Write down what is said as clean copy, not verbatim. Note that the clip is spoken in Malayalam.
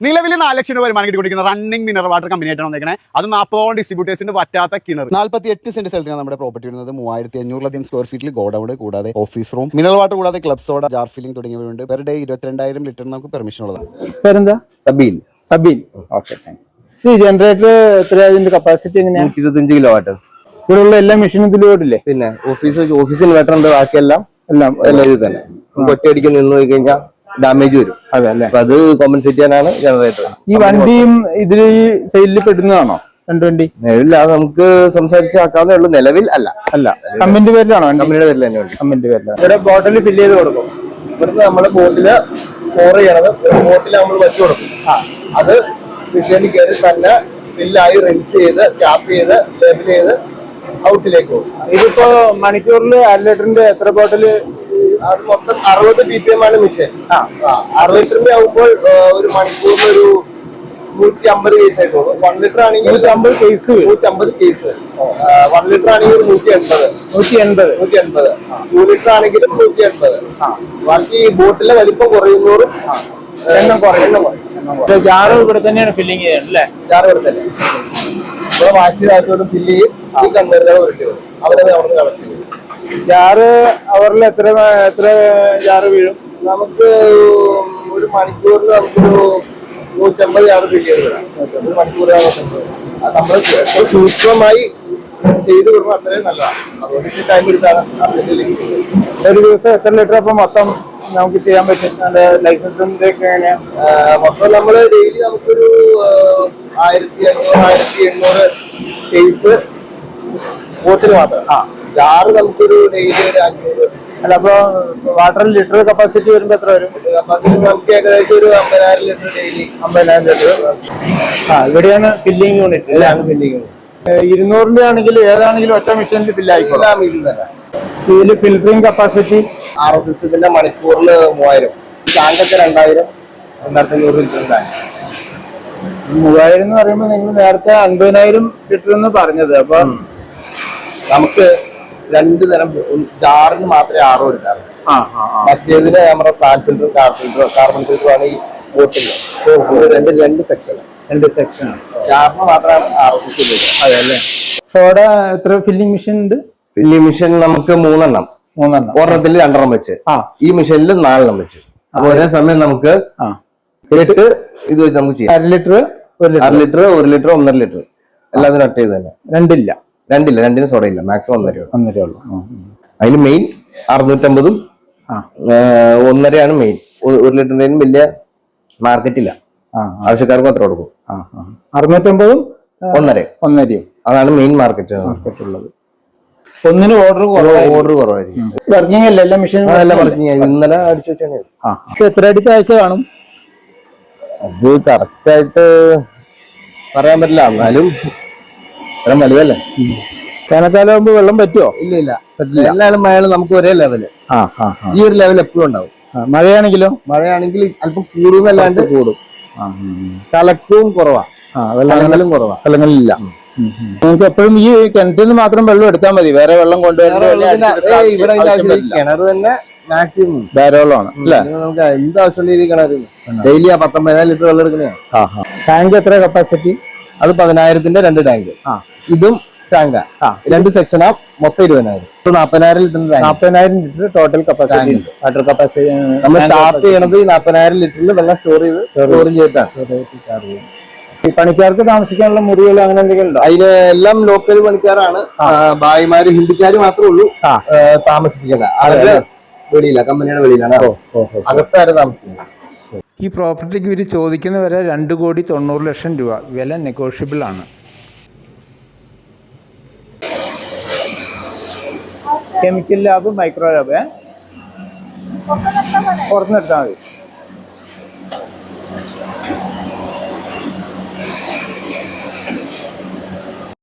നിലവിൽ 4 ലക്ഷം രൂപ വരുമാനം കിട്ടിക്കൊണ്ടിരിക്കുന്ന റണ്ണിംഗ് മിനറൽ വാട്ടർ കമ്പനിയായിട്ടാണ് വന്നേക്കുന്നത്. അത് 40 ഡിസ്ട്രിബ്യൂട്ടേഴ്സിന്റെ പറ്റാത്ത കിണർ. 48 സെന്റ് സ്ഥലത്താണ് നമ്മുടെ പ്രോപ്പർട്ടി വരുന്നത്. 3500 സ്ക്വയർ ഫീറ്റിൽ ഗോഡൌൺ കൂടാതെ ഓഫീസ് റൂം, മിനറൽ വാട്ടർ കൂടാതെ ക്ലബ് സോഡ, ജാർ ഫില്ലിംഗ് തുടങ്ങിയവയുണ്ട്. പെർ ഡേ 22,000 ലിറ്റർ നമുക്ക് പെർമിഷൻ ഉള്ളതാണ്. പേരെന്താ? സബീൽ. ഓക്കെ, ഈ ജനറേറ്റർ എത്രയാ? കപ്പാസിറ്റി എങ്ങനെയാണ്? 25 കിലോവാട്ട്. ഇവിടെയുള്ള എല്ലാ മെഷീനും ഇതിൽ ഓടില്ലേ? പിന്നെ ഓഫീസ് ഇൻവെർട്ടർ ഉണ്ട്, ബാക്കിയെല്ലാം ഇത് തന്നെ. ഒറ്റയടിക്ക് നിന്ന് പോയി കഴിഞ്ഞാൽ ഡാമേജ് വരും. അതെ അല്ലേ? അത് കോമ്പൻസേറ്റ് ചെയ്യാനാണ് ജനറേറ്റർ. ഈ വണ്ടിയും ഇതിൽ ഈ സെയിലിൽ പെടുന്നതാണോ? 220 നിലവിൽ നമുക്ക് സംസാരിച്ചാക്കാവുന്നേ ഉള്ളൂ. നിലവിൽ അല്ല കമ്പനിയുടെ പേരിലാണോ? കമ്പനിയുടെ പേരിൽ തന്നെ ഉണ്ട്. കമ്പനിയുടെ പേരിലാണ്. ഇവിടെ ബോട്ടിൽ ഫില്ല് ചെയ്ത് കൊടുക്കും. ഇവിടുന്ന് നമ്മള് ബോട്ടില് സ്റ്റോർ ചെയ്യണത് ബോട്ടിൽ നമ്മൾ വെച്ചു കൊടുക്കും. അത് മെഷീനിൽ കയറി തന്നെ ഫില്ലായി റിൻസ് ചെയ്ത് ക്യാപ്പ് ചെയ്ത് ലേബിൾ ചെയ്ത് ഔട്ടിലേക്ക് പോകും. ഇതിപ്പോ മണിക്കൂറിൽ 1 ലിറ്ററിന്റെ എത്ര ബോട്ടില്? അത് മൊത്തം 60 BPM ആണ് മെഷീൻ. 60 ലിറ്ററിന്റെ ആകുമ്പോൾ ഒരു മണിക്കൂറിൽ ഒരു 150 കേസ് ആയിട്ടുള്ളൂ. 1 ലിറ്റർ ആണെങ്കിൽ 150 കേസ്. 1 ലിറ്റർ ആണെങ്കിൽ 180. 2 ലിറ്റർ ആണെങ്കിലും 180. ബാക്കി ബോട്ടിലെ വലിപ്പം കുറയുന്നോറും എണ്ണം കുറയും. ജാറ് ഇവിടെ തന്നെയാണ് ഫില്ലിങ് ചെയ്യുന്നത് അല്ലേ? ജാറ് ഇവിടെ തന്നെ ഇവിടെ വാഷ് ചെയ്താത്തോടും ഫില്ല് ചെയ്യും. ഈ കൺവെർട്ടർ വരും, അവരത് അവിടെ നിന്ന് കളക്ട് ചെയ്യും. ജാറ് അവരിൽ എത്ര ജാറ് വീഴും? നമുക്ക് ഒരു മണിക്കൂറിൽ നമുക്കൊരു 150 ജാറ് ഫില്ല് ചെയ്ത് വരാം. ഒരു മണിക്കൂർ നമ്മൾ സൂക്ഷ്മമായി ചെയ്ത് വിടുമ്പോൾ അത്രയും നല്ലതാണ്. അതുകൊണ്ട് ടൈം എടുത്താണ്. ഒരു ദിവസം എത്ര ലിറ്റർ അപ്പൊ മൊത്തം നമുക്ക് ചെയ്യാൻ പറ്റും? ലൈസൻസിന്റെ ഒക്കെ എങ്ങനെയാ? മൊത്തം നമ്മള് ഡെയിലി നമുക്കൊരു 1500-1800 കേസ് ബോട്ടിൽ മാത്രം. ജാറ് നമുക്കൊരു ഡെയിലി ഒരു 500. അല്ല, അപ്പൊ വാട്ടർ ലിറ്റർ കപ്പാസിറ്റി വരുമ്പോ എത്ര വരും? കപ്പാസിറ്റി നമുക്ക് ഏകദേശം ഒരു 50,000 ലിറ്റർ ഡെയിലി. 50,000 ലിറ്റർ. ഇവിടെയാണ് ഫില്ലിംഗ് യൂണിറ്റ്. ഫില്ലിംഗ് യൂണിറ്റ് 200 ആണെങ്കിലും ഏതാണെങ്കിലും ഒറ്റ മെഷീനിൽ ഫില്ലായിക്കോളാം. ഇതിൽ ഫിൽറ്ററിംഗ് കപ്പാസിറ്റി RSSന്റെ മണിക്കൂറിൽ 3000, ടാങ്കൊക്കെ 2000-2500 ലിറ്റർ ടാങ്ക്. 3000 എന്ന് പറയുമ്പോൾ നിങ്ങൾ നേരത്തെ 50,000 ലിറ്റർ എന്ന് പറഞ്ഞത്. അപ്പൊ നമുക്ക് 2 തരം ജാറിന് മാത്രമേ RO എടുക്കാറുള്ളൂ. മറ്റേതിന് നമ്മുടെ സാൻഡ് ഫിൽറ്ററും കാർബൺ ഫിൽറ്ററും ആണ് ഈ ബോട്ടിൽ. രണ്ട് സെക്ഷൻ. ജാറിന് മാത്രമാണ് RSS. അതെല്ലേ? സോഡ എത്ര ഫില്ലിംഗ് മെഷീൻ ഉണ്ട്? ഫില്ലിംഗ് മെഷീൻ നമുക്ക് 3 എണ്ണം. ഒരെണ്ണത്തിൽ 2 എണ്ണം വെച്ച്, ഈ മെഷീനിൽ 4 എണ്ണം വെച്ച്. അപ്പൊ ഒരേ സമയം നമുക്ക് 8 ഇത് വെച്ച് നമുക്ക് ചെയ്യാം. 1 ലിറ്റർ, 1 ലിറ്റർ, 1.5 ലിറ്റർ എല്ലാത്തിനും ഒറ്റ ഇത് തന്നെ. രണ്ടില്ല, രണ്ടിനും സോഡയില്ല. മാക്സിമം 1.5 ഉള്ളൂ. അതിൽ മെയിൻ 650 1.5 മെയിൻ. 1 ലിറ്ററിന്റെയും വലിയ മാർക്കറ്റില്ല, ആവശ്യക്കാർക്ക് മാത്രം കൊടുക്കും. 650 1.5 അതാണ് മെയിൻ മാർക്കറ്റ് ഉള്ളത്. ഒന്നിന് ഓർഡർ കുറവായിരിക്കും. വർക്കിംഗ് അല്ല എല്ലാ മെഷീനും? ഇന്നലെ അടിച്ചു വെച്ചാണ്. എത്ര അടിക്ക് ആഴ്ച കാണും? അത് കറക്റ്റ് ആയിട്ട് പറയാൻ പറ്റില്ല, എന്നാലും ഇത്രയും വലുതല്ലേ. വേനൽക്കാലം ആകുമ്പോ വെള്ളം പറ്റുമോ? ഇല്ല, എല്ലാവരും മഴയാണ് നമുക്ക് ഒരേ ലെവല്. ഈ ഒരു ലെവൽ എപ്പോഴും ഉണ്ടാവും. മഴയാണെങ്കിൽ അല്പം കൂടുന്നല്ലാണ്ട് കൂടും. കലക്കവും കുറവാ, വെള്ളങ്ങളും കുറവാ. വെള്ളങ്ങളില്ല. നിങ്ങൾക്ക് എപ്പോഴും ഈ കിണറ്റിൽ നിന്ന് മാത്രം വെള്ളം എടുത്താൽ മതി, വേറെ വെള്ളം ഇവിടെ കിണർ തന്നെ മാക്സിമം ധാരാളമാണ് അല്ലെ? നമുക്ക് എന്ത് ആവശ്യമുള്ള ഈ കിണർ ഡെയിലി 19,000 ലിറ്റർ വെള്ളം എടുക്കണേ. ടാങ്ക് എത്ര കപ്പാസിറ്റി? അത് 10,000-ന്റെ 2 ടാങ്ക്. ഇതും ടാങ്കാ, 2 സെക്ഷനാ. മൊത്തം 20,000. 40,000 litre. 40,000 litre total capacity. Water capacity നമ്മൾ സ്റ്റാർട്ട് ചെയ്യണത് 40,000 ലിറ്ററിൽ വെള്ളം സ്റ്റോർ ചെയ്തിട്ടാണ്. ഈ പണിക്കാർക്ക് താമസിക്കാനുള്ള മുറികൾ അങ്ങനെ എന്തെങ്കിലും ഉണ്ടോ? അതിന് എല്ലാം ലോക്കൽ പണിക്കാരാണ്. ഭായിമാര് ഹിന്ദിക്കാര് മാത്രമേ ഉള്ളൂ താമസിപ്പിക്കുന്നത്. അവരുടെ വെളിയില്ല, കമ്പനിയുടെ വെളിയിലാണ്. അകത്താരും താമസിക്കുന്നത്. ഈ പ്രോപ്പർട്ടിക്ക് ഇവർ ചോദിക്കുന്ന വരെ 2,90,00,000 രൂപ. വില നെഗോഷ്യബിൾ ആണ്. കെമിക്കൽ ലാബ്, മൈക്രോ ലാബ് പുറത്തുനിന്ന് എടുത്താൽ മതി.